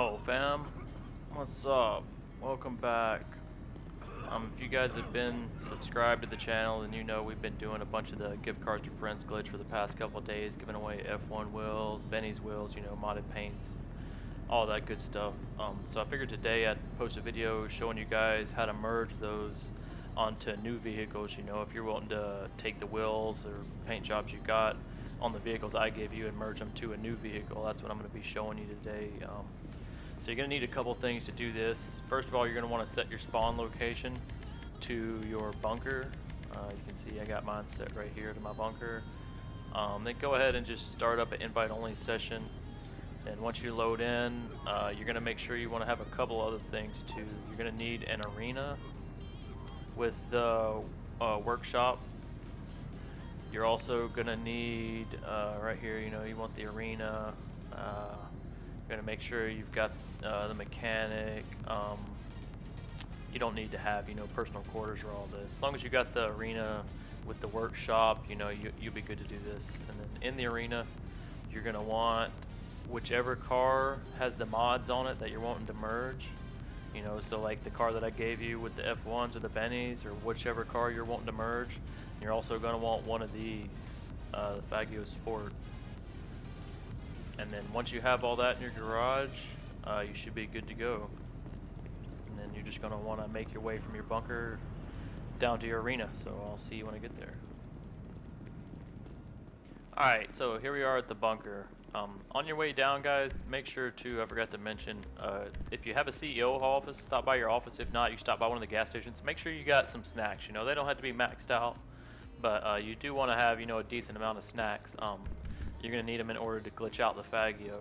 Yo, fam, what's up? Welcome back. If you guys have been subscribed to the channel, then you know we've been doing a bunch of the gift cards for friends glitch for the past couple of days, giving away F1 wheels, Benny's wheels, you know, modded paints, all that good stuff. So I figured today I'd post a video showing you guys how to merge those onto new vehicles. You know, if you're wanting to take the wheels or paint jobs you got on the vehicles I gave you and merge them to a new vehicle, that's what I'm going to be showing you today. So you're going to need a couple things to do this. First of all, you're going to want to set your spawn location to your bunker. You can see I got mine set right here to my bunker. Then go ahead and just start up an invite only session. And once you load in, you're going to make sure you want to have a couple other things too. You're going to need an arena with the workshop. You're also going to need, right here, you know, you want the arena. You're going to make sure you've got the mechanic. You don't need to have, you know, personal quarters or all this. As long as you got the arena with the workshop, you know, you'll be good to do this. And then in the arena, you're going to want whichever car has the mods on it that you're wanting to merge. You know, so like the car that I gave you with the F1s or the Bennies, or whichever car you're wanting to merge. You're also going to want one of these, the Faggio Sport. And then once you have all that in your garage, you should be good to go. And then you're just going to want to make your way from your bunker down to your arena. So I'll see you when I get there. Alright, so here we are at the bunker. On your way down, guys, make sure to, I forgot to mention, if you have a CEO office, stop by your office. If not, you stop by one of the gas stations. Make sure you got some snacks. You know, they don't have to be maxed out, but you do want to have, you know, a decent amount of snacks. You're going to need them in order to glitch out the Faggio.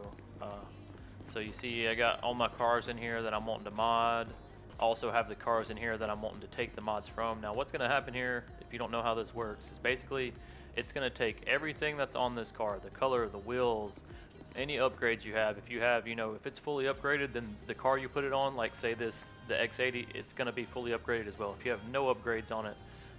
So you see I got all my cars in here that I'm wanting to mod. I also have the cars in here that I'm wanting to take the mods from. Now what's going to happen here, if you don't know how this works, is basically it's going to take everything that's on this car, the color, the wheels, any upgrades you have. If you have, you know, if it's fully upgraded, then the car you put it on, like say this, the X80, it's going to be fully upgraded as well. If you have no upgrades on it,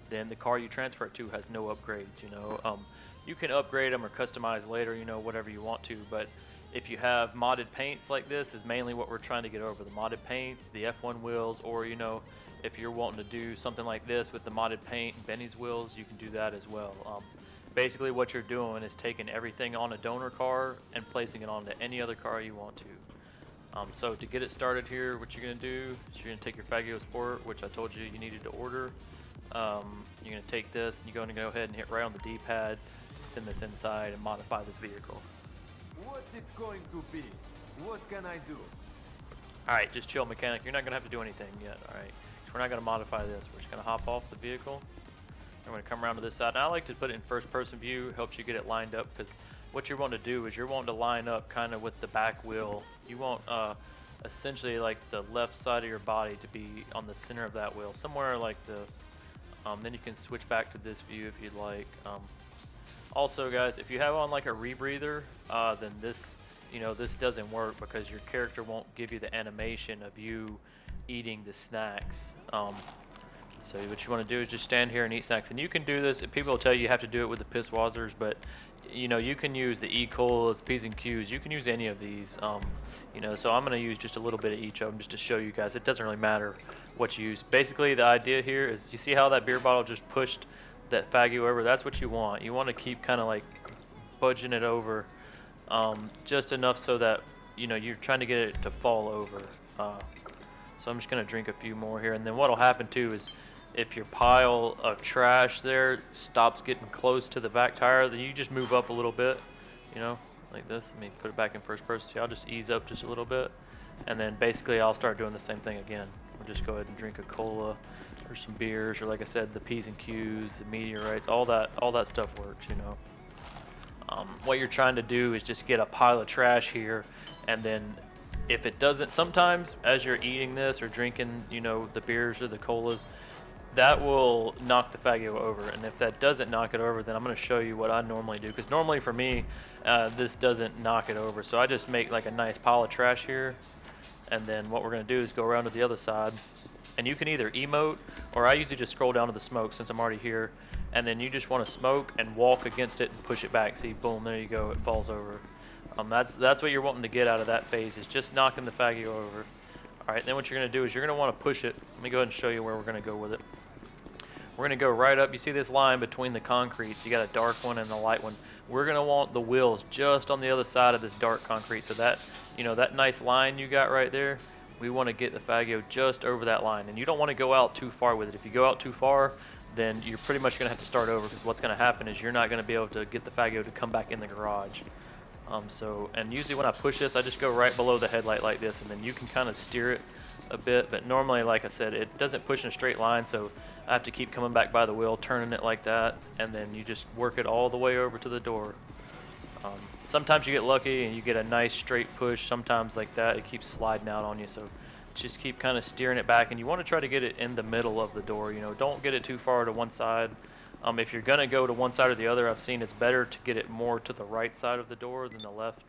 then the car you transfer it to has no upgrades, you know. You can upgrade them or customize later, you know, whatever you want to, but if you have modded paints like this is mainly what we're trying to get over, the modded paints, the F1 wheels, or, you know, if you're wanting to do something like this with the modded paint and Benny's wheels, you can do that as well. Basically what you're doing is taking everything on a donor car and placing it onto any other car you want to. So to get it started here, what you're going to do is you're going to take your Faggio Sport, which I told you you needed to order. You're going to take this and you're going to go ahead and hit right on the D-pad, send this inside and modify this vehicle. What's it going to be? What can I do? Alright, just chill, mechanic. You're not going to have to do anything yet, alright? We're not going to modify this. We're just going to hop off the vehicle. I'm going to come around to this side. And I like to put it in first person view. Helps you get it lined up, because what you're wanting to do is you're wanting to line up kind of with the back wheel. You want essentially like the left side of your body to be on the center of that wheel, somewhere like this. Then you can switch back to this view if you'd like. Also, guys, if you have on like a rebreather, then this, you know, this doesn't work because your character won't give you the animation of you eating the snacks. So what you want to do is just stand here and eat snacks, and you can do this. People will tell you have to do it with the Pisswazzers, but you know, you can use the E-Colas, P's and Q's. You can use any of these. You know, so I'm going to use just a little bit of each of them just to show you guys. It doesn't really matter what you use. Basically, the idea here is, you see how that beer bottle just pushed that Faggio over? That's what you want. You want to keep kind of like budging it over, just enough so that, you know, you're trying to get it to fall over. So I'm just going to drink a few more here, and then what'll happen too is if your pile of trash there stops getting close to the back tire, then you just move up a little bit, you know, like this. Let me put it back in first person. So I'll just ease up just a little bit, and then basically I'll start doing the same thing again. We'll just go ahead and drink a cola or some beers, or like I said, the P's and Q's, the meteorites, all that stuff works, you know. What you're trying to do is just get a pile of trash here, and then if it doesn't, sometimes as you're eating this or drinking, you know, the beers or the colas, that will knock the Faggio over. And if that doesn't knock it over, then I'm going to show you what I normally do, because normally for me, this doesn't knock it over. So I just make like a nice pile of trash here, and then what we're going to do is go around to the other side, and you can either emote, or I usually just scroll down to the smoke since I'm already here, and then you just want to smoke and walk against it and push it back. See, boom, there you go, it falls over. That's what you're wanting to get out of that phase, is just knocking the Faggio over. All right, then what you're going to do is you're going to want to push it. Let me go ahead and show you where we're going to go with it. We're going to go right up. You see this line between the concretes? You got a dark one and a light one. We're going to want the wheels just on the other side of this dark concrete. So that, that nice line you got right there, we want to get the Faggio just over that line. And you don't want to go out too far with it. If you go out too far, then you're pretty much going to have to start over, because what's going to happen is you're not going to be able to get the Faggio to come back in the garage. And usually when I push this, I just go right below the headlight like this, and then you can kind of steer it a bit. But normally, like I said, it doesn't push in a straight line, so I have to keep coming back by the wheel, turning it like that, and then you just work it all the way over to the door. Sometimes you get lucky and you get a nice straight push. Sometimes like that, it keeps sliding out on you. So just keep kind of steering it back, and you want to try to get it in the middle of the door. Don't get it too far to one side. If you're gonna go to one side or the other, I've seen it's better to get it more to the right side of the door than the left.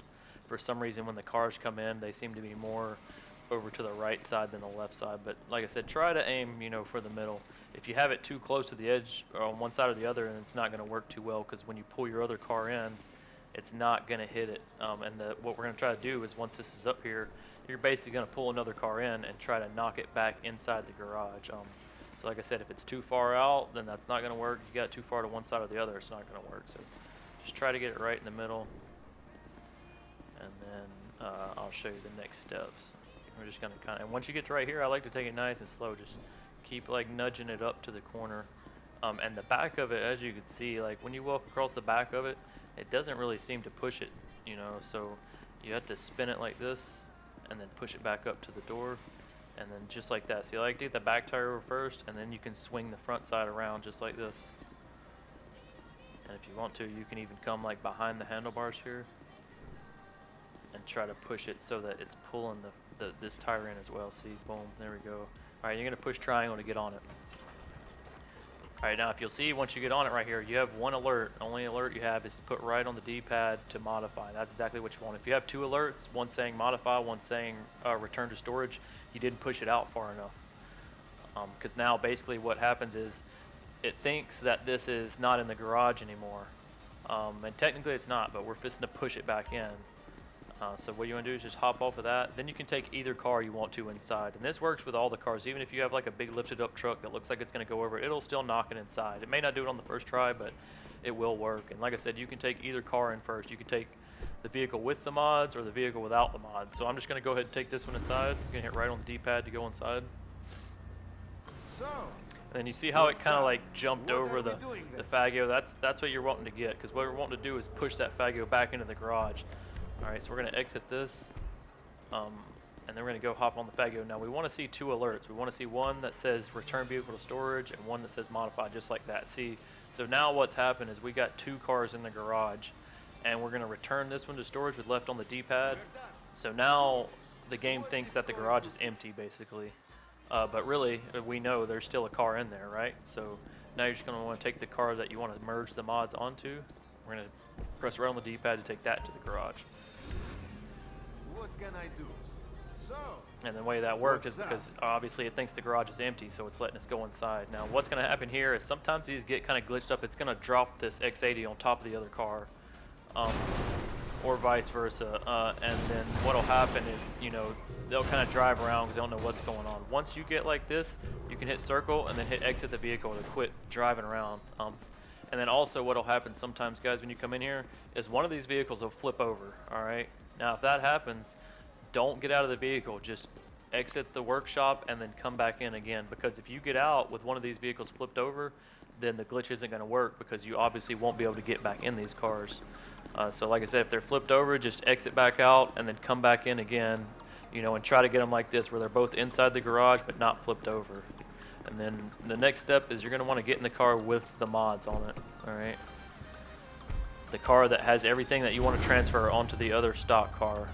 For some reason, when the cars come in, they seem to be more over to the right side than the left side. But like I said, try to aim, for the middle. If you have it too close to the edge or on one side or the other, then it's not going to work too well, because when you pull your other car in, it's not going to hit it. What we're going to try to do is, once this is up here, you're basically going to pull another car in and try to knock it back inside the garage. So like I said, if it's too far out, then that's not going to work. You got it too far to one side or the other, it's not going to work. So just try to get it right in the middle, and then I'll show you the next steps. We're just going to and once you get to right here, I like to take it nice and slow. Just keep like nudging it up to the corner. And the back of it, as you can see, like when you walk across the back of it, it doesn't really seem to push it, so you have to spin it like this and then push it back up to the door, and then just like that. So you like to get the back tire over first, and then you can swing the front side around just like this. And if you want to, you can even come like behind the handlebars here and try to push it so that it's pulling this tire in as well. See, boom, there we go. Alright, you're going to push triangle to get on it. Alright, now if you'll see, once you get on it right here, you have one alert. Only alert you have is to put right on the D-pad to modify. That's exactly what you want. If you have two alerts, one saying modify, one saying return to storage, you didn't push it out far enough. Because now basically what happens is it thinks that this is not in the garage anymore. And technically it's not, but we're fixing to push it back in. So what you want to do is just hop off of that. Then you can take either car you want to inside. And this works with all the cars. Even if you have like a big lifted up truck that looks like it's going to go over, it'll still knock it inside. It may not do it on the first try, but it will work. And like I said, you can take either car in first. You can take the vehicle with the mods or the vehicle without the mods. So I'm just going to go ahead and take this one inside. You're going to hit right on the D-pad to go inside. And then you see how it kind of like jumped over the Faggio. That's what you're wanting to get, because what we're wanting to do is push that Faggio back into the garage. Alright, so we're going to exit this, and then we're going to go hop on the Faggio. Now we want to see two alerts. We want to see one that says return vehicle to storage and one that says modify, just like that. See, so now what's happened is we got two cars in the garage, and we're going to return this one to storage with left on the D-pad. So now the game thinks that the garage is empty, basically. But really, we know there's still a car in there, right? So now you're just going to want to take the car that you want to merge the mods onto. We're going to press right on the D-pad to take that to the garage. What can I do? And the way that worked is because obviously it thinks the garage is empty, so it's letting us go inside. Now what's going to happen here is sometimes these get kind of glitched up. It's going to drop this X80 on top of the other car, or vice versa. And then what'll happen is, they'll kind of drive around because they don't know what's going on. Once you get like this, you can hit circle and then hit exit the vehicle to quit driving around. And then also what'll happen sometimes, guys, when you come in here, is one of these vehicles will flip over. All right. Now if that happens, don't get out of the vehicle. Just exit the workshop and then come back in again, because if you get out with one of these vehicles flipped over, then the glitch isn't going to work, because you obviously won't be able to get back in these cars. So like I said, if they're flipped over, just exit back out and then come back in again, and try to get them like this, where they're both inside the garage but not flipped over. And then the next step is you're going to want to get in the car with the mods on it. Alright, the car that has everything that you want to transfer onto the other stock car.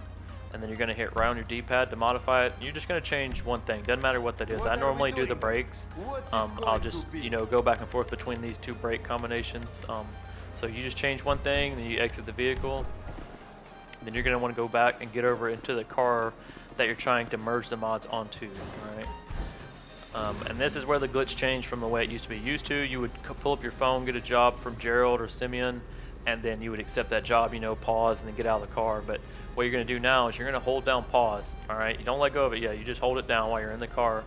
And then you're going to hit right on your D-pad to modify it. You're just going to change one thing. Doesn't matter what that is. I normally do the brakes. I'll just, go back and forth between these two brake combinations. So you just change one thing, then you exit the vehicle. Then you're going to want to go back and get over into the car that you're trying to merge the mods onto. Alright. And this is where the glitch changed from the way it used to be. You would pull up your phone, get a job from Gerald or Simeon, and then you would accept that job, you know, pause and then get out of the car. But what you're going to do now is you're going to hold down pause, all right? You don't let go of it yet. You just hold it down while you're in the car,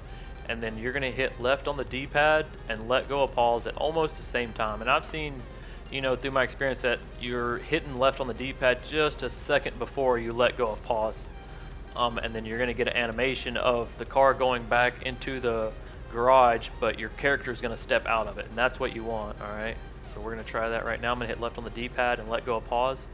and then you're going to hit left on the D-pad and let go of pause at almost the same time. And I've seen, you know, through my experience that you're hitting left on the D-pad just a second before you let go of pause. And then you're going to get an animation of the car going back into the garage, but your character is going to step out of it, and that's what you want, all right? So we're going to try that right now. I'm going to hit left on the D-pad and let go of pause.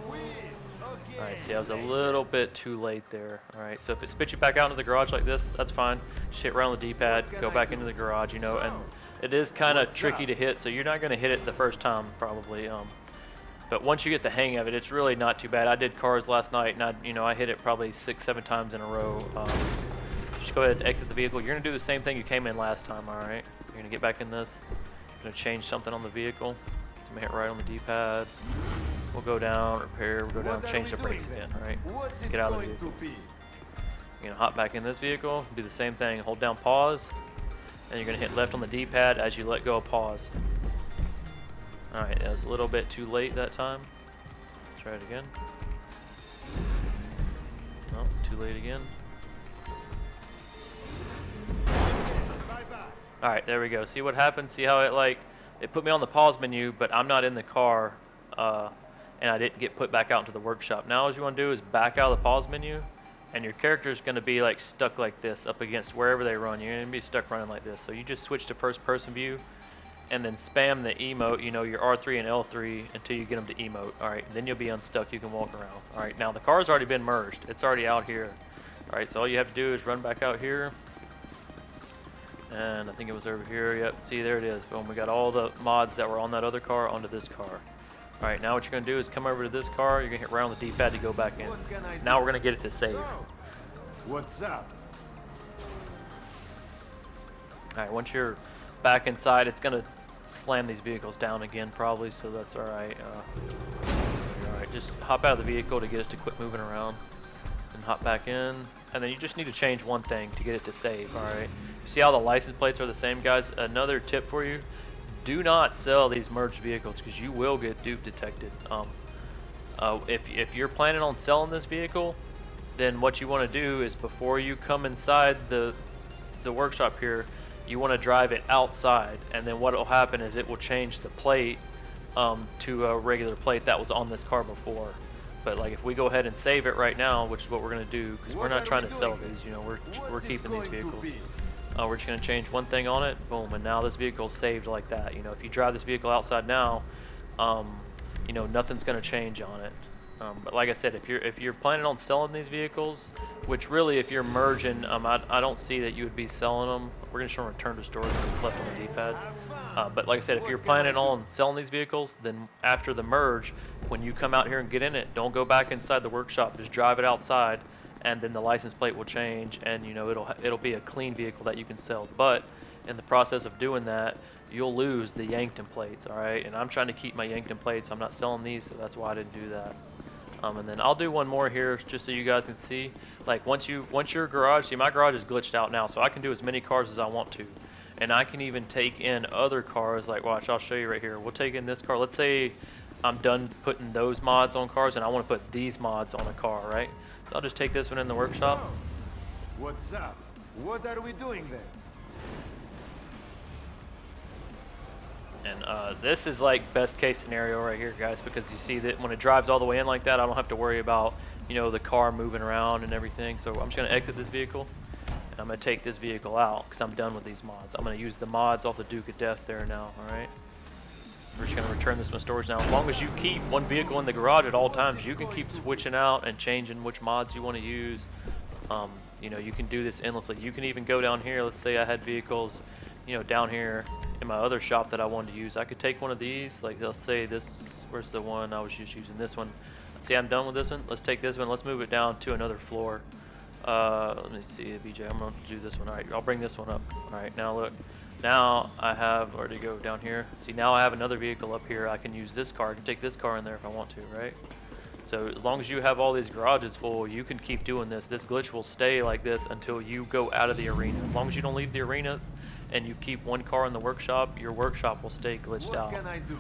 All right, see, I was a little bit too late there. All right, so if it spits you back out into the garage like this, that's fine. Just hit right on the D-pad, go back into the garage, you know, and it is kind of tricky to hit, so you're not going to hit it the first time, probably. But once you get the hang of it, it's really not too bad. I did cars last night, and I hit it probably 6-7 times in a row. Just go ahead and exit the vehicle. You're going to do the same thing you came in last time, all right? You're going to get back in this. You're going to change something on the vehicle. So I'm going to hit right on the D-pad. We'll go down, repair, we'll go down, change the brakes again, all right? Get out of the vehicle. You're going to hop back in this vehicle, do the same thing. Hold down pause, and you're going to hit left on the D-pad as you let go of pause. Alright, that was a little bit too late that time. Try it again. No, too late again. Alright, there we go. See what happened? See how it put me on the pause menu, but I'm not in the car, and I didn't get put back out into the workshop. Now what you want to do is back out of the pause menu, and your character is going to be like stuck like this up against wherever they run. You're going to be stuck running like this. So you just switch to first person view, and then spam the emote, you know, your R3 and L3 until you get them to emote. Alright, then you'll be unstuck, you can walk around. Alright, now the car's already been merged. It's already out here. Alright, so all you have to do is run back out here. And I think it was over here, yep, see there it is. Boom, we got all the mods that were on that other car onto this car. Alright, now what you're going to do is come over to this car, you're going to hit right on the D-pad to go back in. Now we're going to get it to save. What's up? Alright, once you're back inside, it's going to slam these vehicles down again probably, so that's alright. Alright, just hop out of the vehicle to get it to quit moving around, and hop back in, and then you just need to change one thing to get it to save. Alright, you see how the license plates are the same, guys? Another tip for you: do not sell these merged vehicles because you will get dupe detected. If you're planning on selling this vehicle, then what you want to do is before you come inside the workshop here, you want to drive it outside, and then what will happen is it will change the plate to a regular plate that was on this car before. But like if we go ahead and save it right now, which is what we're going to do, because we're not trying to sell these, you know, we're keeping these vehicles. We're just going to change one thing on it, boom, and now this vehicle's saved like that. You know, if you drive this vehicle outside now, you know, nothing's going to change on it. But like I said, if you're planning on selling these vehicles, which really if you're merging, I don't see that you would be selling them. We're going to show them return to storage left on the D-pad. But like I said, if you're planning on selling these vehicles, then after the merge, when you come out here and get in it, don't go back inside the workshop. Just drive it outside, and then the license plate will change, and you know it'll be a clean vehicle that you can sell. But in the process of doing that, you'll lose the Yankton plates. All right, and I'm trying to keep my Yankton plates. I'm not selling these, so that's why I didn't do that. And then I'll do one more here just so you guys can see. Like once your garage, see my garage is glitched out now, so I can do as many cars as I want to. And I can even take in other cars, like watch, I'll show you right here. We'll take in this car. Let's say I'm done putting those mods on cars and I want to put these mods on a car, right? So I'll just take this one in the workshop. What's up? What are we doing there? And this is like best case scenario right here, guys, because you see that when it drives all the way in like that, I don't have to worry about, you know, the car moving around and everything. So I'm just going to exit this vehicle, and I'm going to take this vehicle out because I'm done with these mods. I'm going to use the mods off the Duke of Death there now, alright? We're just going to return this to storage now. As long as you keep one vehicle in the garage at all times, you can keep switching out and changing which mods you want to use. You know, you can do this endlessly. You can even go down here. Let's say I had vehicles, you know, down here in my other shop that I wanted to use. I could take one of these, like let's say this, where's the one I was just using, this one. See, I'm done with this one. Let's take this one, let's move it down to another floor. Let me see, BJ, I'm going to do this one. Alright, I'll bring this one up. Alright, now look, now I have, where to go, down here. See, now I have another vehicle up here. I can use this car, I can take this car in there if I want to, right? So as long as you have all these garages full, you can keep doing this. This glitch will stay like this until you go out of the arena. As long as you don't leave the arena and you keep one car in the workshop, your workshop will stay glitched out. What can I do?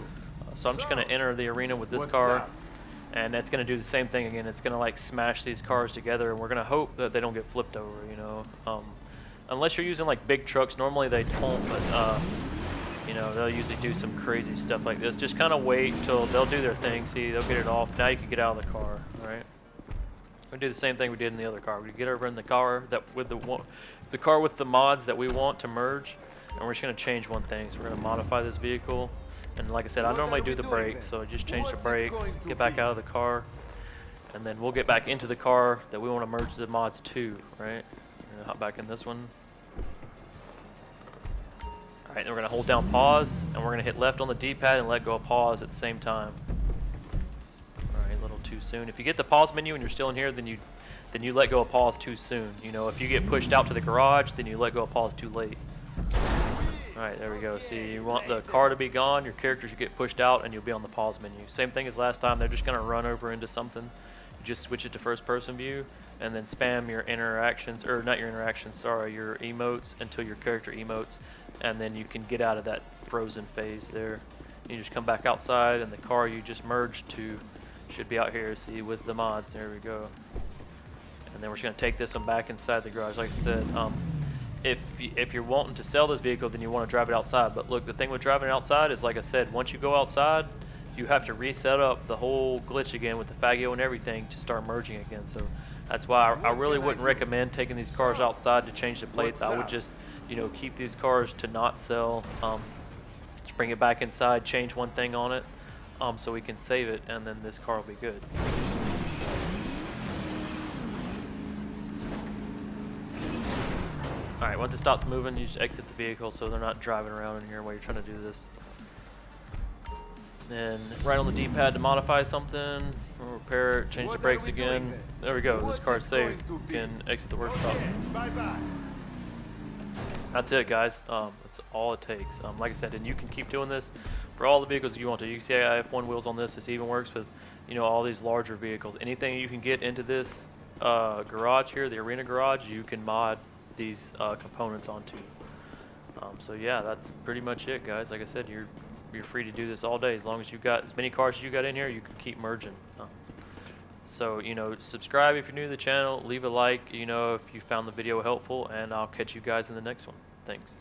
So I'm just going to enter the arena with this What's car. up? And it's going to do the same thing again. It's going to like smash these cars together, and we're going to hope that they don't get flipped over, you know. Unless you're using like big trucks, normally they don't, but you know, they'll usually do some crazy stuff like this. Just kind of wait until they'll do their thing. See, they'll get it off. Now you can get out of the car, all right? We do the same thing we did in the other car. We get over in the car that with the car with the mods that we want to merge, and we're just going to change one thing. So we're going to modify this vehicle. And like I said, I normally do the brakes, so just change the brakes, get back out of the car, and then we'll get back into the car that we want to merge the mods to, right? We're gonna hop back in this one. Alright, then we're gonna hold down pause, and we're gonna hit left on the D-pad and let go of pause at the same time. Alright, a little too soon. If you get the pause menu and you're still in here, then you let go of pause too soon. You know, if you get pushed out to the garage, then you let go of pause too late. Alright, there we go. See, you want the car to be gone, your characters should get pushed out, and you'll be on the pause menu. Same thing as last time, they're just going to run over into something. You just switch it to first person view, and then spam your interactions, or not your interactions, sorry, your emotes until your character emotes, and then you can get out of that frozen phase there. You just come back outside, and the car you just merged to should be out here, see, with the mods. There we go. And then we're just going to take this one back inside the garage. Like I said, if you're wanting to sell this vehicle, then you want to drive it outside. But look, the thing with driving it outside is, like I said, once you go outside, you have to reset up the whole glitch again with the Faggio and everything to start merging again. So that's why I really wouldn't recommend taking these cars outside to change the plates. I would just, you know, keep these cars to not sell. Just bring it back inside, change one thing on it, so we can save it, and then this car will be good. Alright, once it stops moving, you just exit the vehicle so they're not driving around in here while you're trying to do this. Then right on the D-pad to modify something, or repair it, change the brakes again. There we go, this car's saved. You can exit the workshop. Bye-bye. That's it, guys. That's all it takes. Like I said, and you can keep doing this for all the vehicles you want to. You can see I have F1 wheels on this. This even works with, you know, all these larger vehicles. Anything you can get into this garage here, the arena garage, you can mod these components onto. So yeah, that's pretty much it, guys. Like I said, you're free to do this all day as long as you got as many cars as you got in here. You can keep merging. So, you know, subscribe if you're new to the channel, leave a like, you know, if you found the video helpful, and I'll catch you guys in the next one. Thanks.